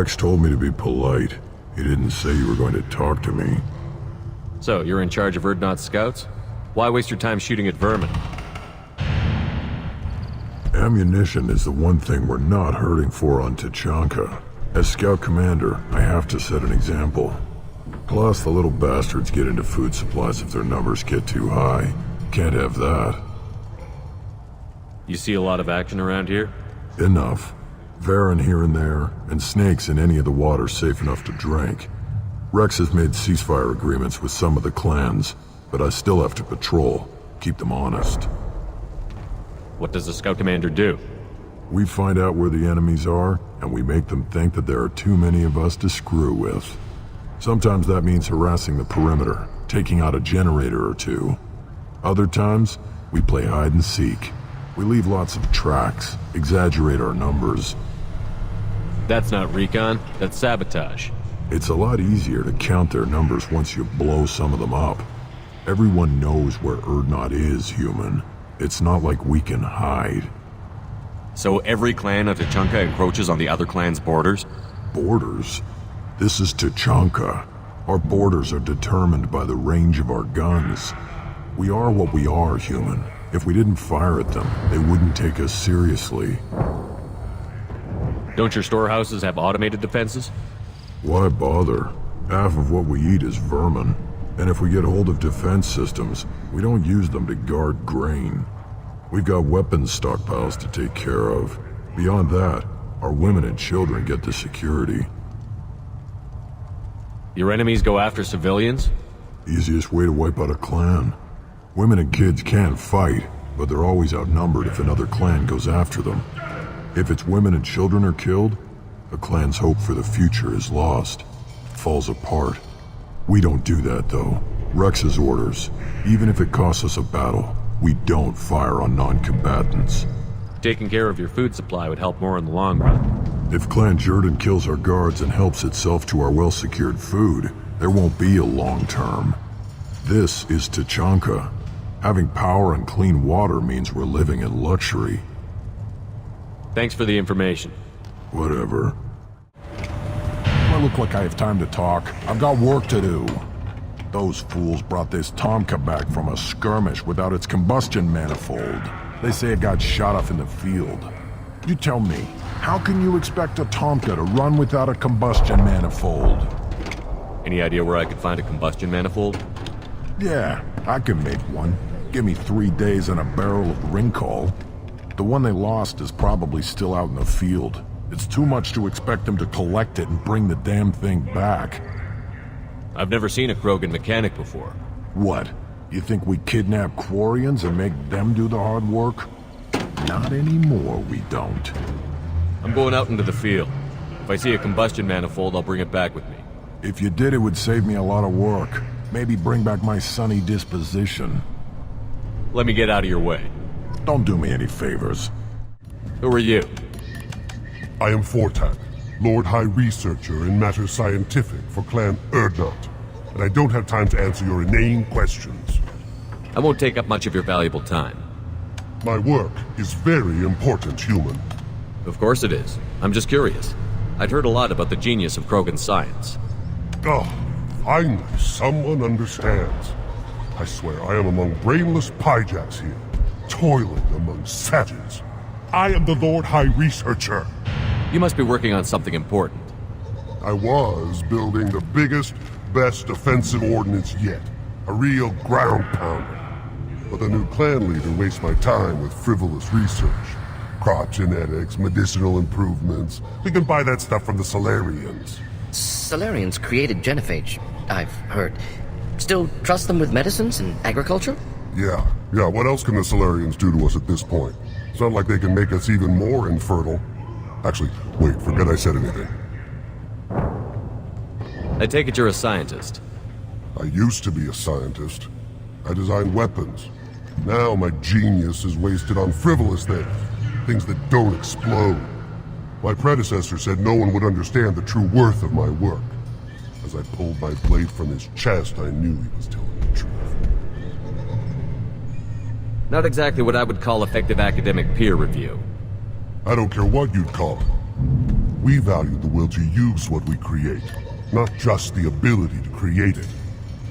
Rex told me to be polite. He didn't say you were going to talk to me. So, you're in charge of Erdnot's scouts? Why waste your time shooting at vermin? Ammunition is the one thing we're not hurting for on Tachanka. As scout commander, I have to set an example. Plus, the little bastards get into food supplies if their numbers get too high. Can't have that. You see a lot of action around here? Enough. Varen here and there, and snakes in any of the water safe enough to drink. Rex has made ceasefire agreements with some of the clans, but I still have to patrol, keep them honest. What does the scout commander do? We find out where the enemies are, and we make them think that there are too many of us to screw with. Sometimes that means harassing the perimeter, taking out a generator or two. Other times, we play hide and seek. We leave lots of tracks, exaggerate our numbers. That's not recon, that's sabotage. It's a lot easier to count their numbers once you blow some of them up. Everyone knows where Erdnot is, human. It's not like we can hide. So every clan of Tachanka encroaches on the other clan's borders? Borders? This is Tachanka. Our borders are determined by the range of our guns. We are what we are, human. If we didn't fire at them, they wouldn't take us seriously. Don't your storehouses have automated defenses? Why bother? Half of what we eat is vermin. And if we get hold of defense systems, we don't use them to guard grain. We've got weapons stockpiles to take care of. Beyond that, our women and children get the security. Your enemies go after civilians? Easiest way to wipe out a clan. Women and kids can fight, but they're always outnumbered if another clan goes after them. If its women and children are killed, the clan's hope for the future is lost. Falls apart. We don't do that, though. Rex's orders. Even if it costs us a battle, we don't fire on non-combatants. Taking care of your food supply would help more in the long run. If Clan Jordan kills our guards and helps itself to our well-secured food, there won't be a long term. This is Tachanka. Having power and clean water means we're living in luxury. Thanks for the information. Whatever. I look like I have time to talk. I've got work to do. Those fools brought this Tomka back from a skirmish without its combustion manifold. They say it got shot off in the field. You tell me, how can you expect a Tomka to run without a combustion manifold? Any idea where I could find a combustion manifold? Yeah, I can make one. Give me 3 days and a barrel of Ringcall. The one they lost is probably still out in the field. It's too much to expect them to collect it and bring the damn thing back. I've never seen a Krogan mechanic before. What? You think we kidnap Quarians and make them do the hard work? Not anymore, we don't. I'm going out into the field. If I see a combustion manifold, I'll bring it back with me. If you did, it would save me a lot of work. Maybe bring back my sunny disposition. Let me get out of your way. Don't do me any favors. Who are you? I am Fortak, Lord High Researcher in matters scientific for Clan Erdnot, and I don't have time to answer your inane questions. I won't take up much of your valuable time. My work is very important, human. Of course it is. I'm just curious. I'd heard a lot about the genius of Krogan science. Oh, finally someone understands. I swear I am among brainless pyjaks here, toiling among savages. I am the Lord High Researcher. You must be working on something important. I was building the biggest, best offensive ordnance yet. A real ground pounder. But the new clan leader wastes my time with frivolous research. Crop genetics, medicinal improvements. We can buy that stuff from the Solarians. Solarians created genophage, I've heard. Still trust them with medicines and agriculture? Yeah. What else can the Solarians do to us at this point? It's not like they can make us even more infertile. Actually, wait, forget I said anything. I take it you're a scientist. I used to be a scientist. I designed weapons. Now my genius is wasted on frivolous things. Things that don't explode. My predecessor said no one would understand the true worth of my work. As I pulled my blade from his chest, I knew he was telling the truth. Not exactly what I would call effective academic peer review. I don't care what you'd call it. We value the will to use what we create, not just the ability to create it.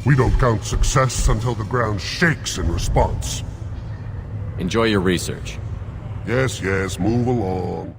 We don't count success until the ground shakes in response. Enjoy your research. Yes, yes, move along.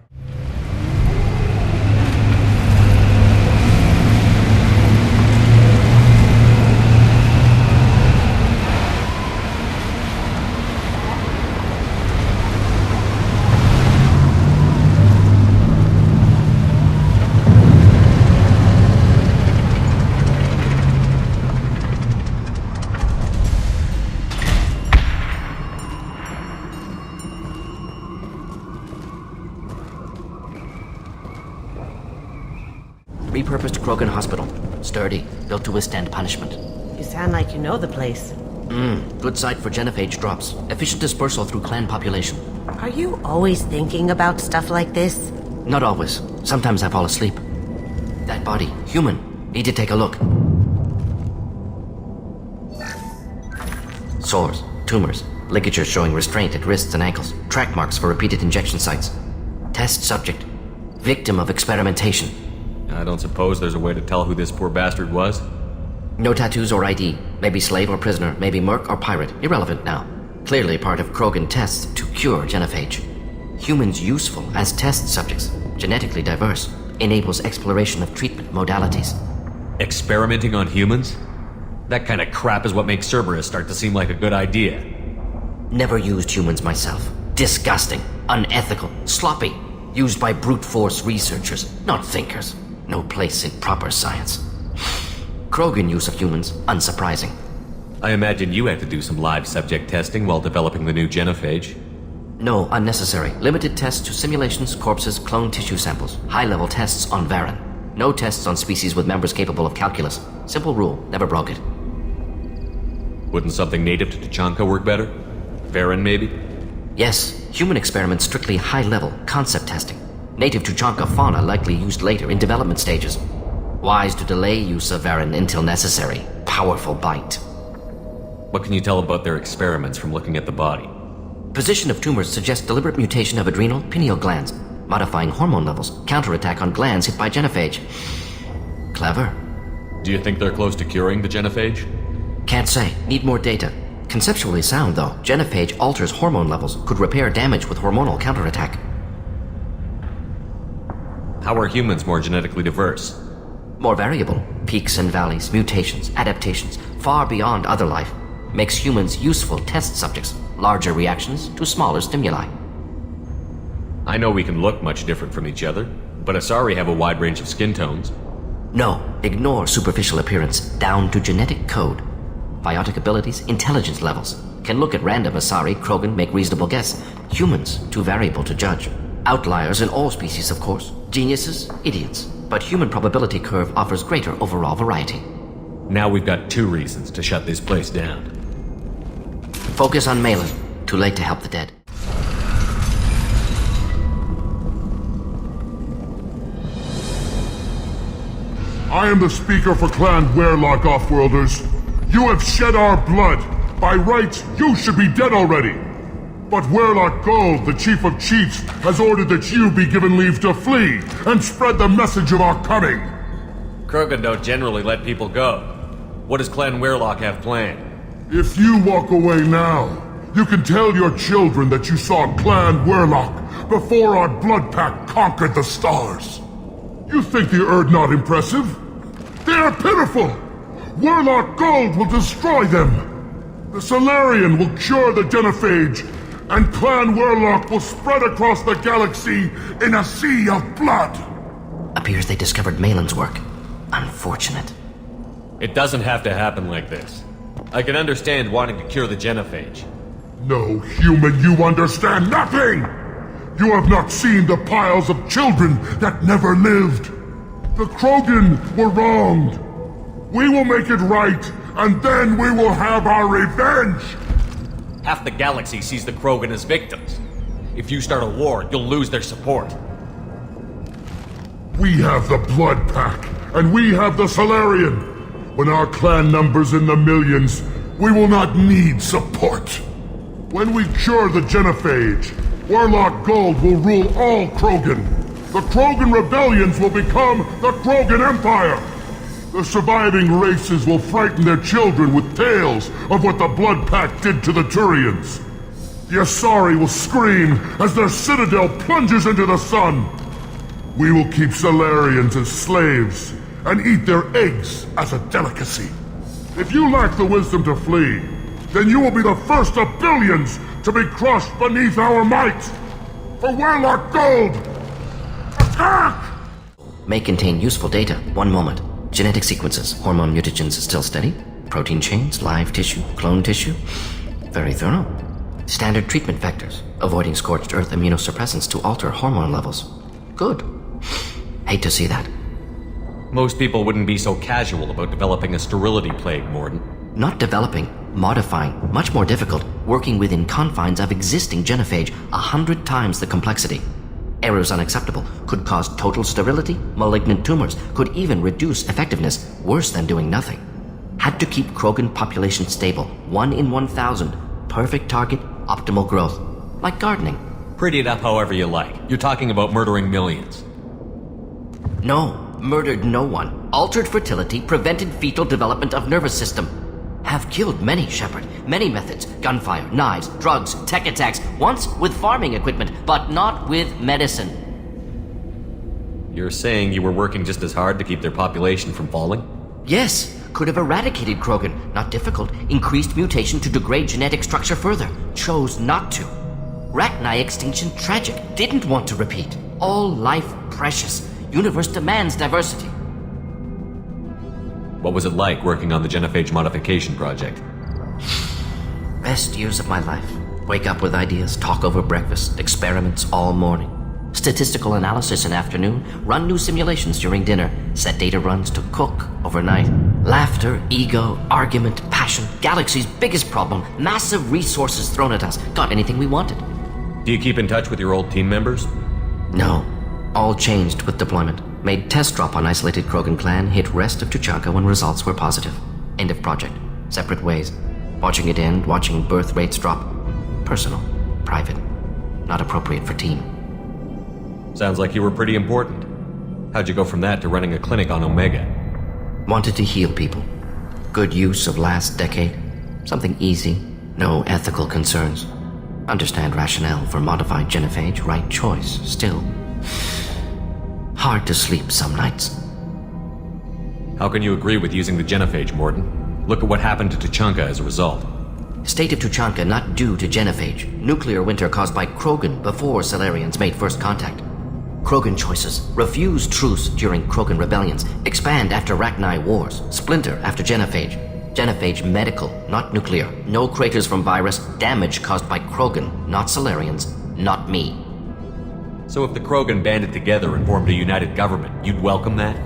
Repurposed Krogan Hospital. Sturdy, built to withstand punishment. You sound like you know the place. Good site for genophage drops. Efficient dispersal through clan population. Are you always thinking about stuff like this? Not always. Sometimes I fall asleep. That body, human. Need to take a look. Sores, tumors, ligatures showing restraint at wrists and ankles, track marks for repeated injection sites. Test subject. Victim of experimentation. I don't suppose there's a way to tell who this poor bastard was? No tattoos or ID. Maybe slave or prisoner, maybe merc or pirate. Irrelevant now. Clearly part of Krogan tests to cure genophage. Humans useful as test subjects. Genetically diverse. Enables exploration of treatment modalities. Experimenting on humans? That kind of crap is what makes Cerberus start to seem like a good idea. Never used humans myself. Disgusting. Unethical. Sloppy. Used by brute force researchers, not thinkers. No place in proper science. Krogan use of humans, unsurprising. I imagine you had to do some live subject testing while developing the new genophage. No, unnecessary. Limited tests to simulations, corpses, cloned tissue samples. High-level tests on Varen. No tests on species with members capable of calculus. Simple rule, never broke it. Wouldn't something native to Tachanka work better? Varen, maybe? Yes, human experiments strictly high-level, concept testing. Native Tuchanka fauna likely used later in development stages. Wise to delay use of Varen until necessary. Powerful bite. What can you tell about their experiments from looking at the body? Position of tumors suggests deliberate mutation of adrenal, pineal glands, modifying hormone levels, counterattack on glands hit by genophage. Clever. Do you think they're close to curing the genophage? Can't say. Need more data. Conceptually sound, though. Genophage alters hormone levels, could repair damage with hormonal counterattack. How are humans more genetically diverse? More variable. Peaks and valleys, mutations, adaptations, far beyond other life. Makes humans useful test subjects. Larger reactions to smaller stimuli. I know we can look much different from each other, but Asari have a wide range of skin tones. No, ignore superficial appearance, down to genetic code. Biotic abilities, intelligence levels. Can look at random Asari, Krogan, make reasonable guess. Humans, too variable to judge. Outliers in all species, of course. Geniuses, idiots. But human probability curve offers greater overall variety. Now we've got 2 reasons to shut this place down. Focus on Malin. Too late to help the dead. I am the speaker for Clan Werlock, Offworlders. You have shed our blood. By rights, you should be dead already. But Werlock Gold, the Chief of Chiefs, has ordered that you be given leave to flee and spread the message of our coming. Krogan don't generally let people go. What does Clan Werlock have planned? If you walk away now, you can tell your children that you saw Clan Werlock before our blood pact conquered the stars. You think the Erd not impressive? They are pitiful! Werlock Gold will destroy them! The Solarian will cure the genophage, and Clan Werlock will spread across the galaxy in a sea of blood! Appears they discovered Malin's work. Unfortunate. It doesn't have to happen like this. I can understand wanting to cure the genophage. No, human, you understand nothing! You have not seen the piles of children that never lived. The Krogan were wronged. We will make it right, and then we will have our revenge! Half the galaxy sees the Krogan as victims. If you start a war, you'll lose their support. We have the Blood Pack, and we have the Solarian. When our clan numbers in the millions, we will not need support. When we cure the genophage, Werlock Gold will rule all Krogan. the Krogan rebellions will become the Krogan Empire. The surviving races will frighten their children with tales of what the Blood Pact did to the Turians. The Asari will scream as their citadel plunges into the sun. We will keep Salarians as slaves and eat their eggs as a delicacy. If you lack the wisdom to flee, then you will be the first of billions to be crushed beneath our might. For Warlock Gold! Attack! May contain useful data. One moment. Genetic sequences, hormone mutagens still steady. Protein chains, live tissue, clone tissue. Very thorough. Standard treatment vectors, avoiding scorched earth immunosuppressants to alter hormone levels. Good. Hate to see that. Most people wouldn't be so casual about developing a sterility plague, Morden. Not developing, modifying, much more difficult, working within confines of existing genophage 100 times the complexity. Errors unacceptable, could cause total sterility, malignant tumors, could even reduce effectiveness, worse than doing nothing. Had to keep Krogan population stable, 1 in 1,000, perfect target, optimal growth. Like gardening. Pretty it up however you like. You're talking about murdering millions. No, murdered no one. Altered fertility, prevented fetal development of nervous system. Have killed many, Shepard. Many methods. Gunfire, knives, drugs, tech attacks. Once with farming equipment, but not with medicine. You're saying you were working just as hard to keep their population from falling? Yes, could have eradicated Krogan. Not difficult. Increased mutation to degrade genetic structure further. Chose not to. Rachni extinction tragic. Didn't want to repeat. All life precious. Universe demands diversity. What was it like working on the genophage modification project? Best years of my life. Wake up with ideas, talk over breakfast, experiments all morning. Statistical analysis in afternoon, run new simulations during dinner, set data runs to cook overnight. Laughter, ego, argument, passion, galaxy's biggest problem, massive resources thrown at us. Got anything we wanted. Do you keep in touch with your old team members? No. All changed with deployment. Made test drop on isolated Krogan clan, hit rest of Tuchanka when results were positive. End of project. Separate ways. Watching it end, watching birth rates drop. Personal. Private. Not appropriate for team. Sounds like you were pretty important. How'd you go from that to running a clinic on Omega? Wanted to heal people. Good use of last decade. Something easy. No ethical concerns. Understand rationale for modified genophage, right choice. Still. Hard to sleep some nights. How can you agree with using the genophage, Morden? Look at what happened to Tuchanka as a result. State of Tuchanka not due to genophage. Nuclear winter caused by Krogan before Salarians made first contact. Krogan choices. Refuse truce during Krogan rebellions. Expand after Rachni wars. Splinter after genophage. Genophage medical, not nuclear. No craters from virus. Damage caused by Krogan, not Salarians, not me. So if the Krogan banded together and formed a united government, you'd welcome that?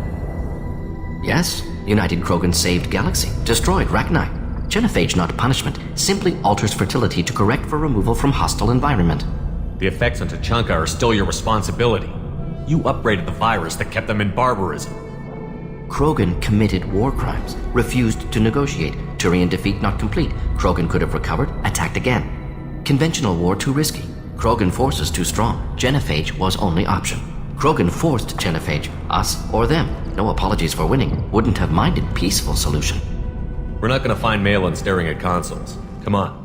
Yes, United Krogan saved Galaxy, destroyed Rachni. Genophage not punishment, simply alters fertility to correct for removal from hostile environment. The effects on Tuchanka are still your responsibility. You upgraded the virus that kept them in barbarism. Krogan committed war crimes, refused to negotiate. Turian defeat not complete. Krogan could have recovered, attacked again. Conventional war too risky. Krogan forces too strong. Genophage was only option. Krogan forced genophage, us or them. No apologies for winning. Wouldn't have minded peaceful solution. We're not gonna find Malin staring at consoles. Come on.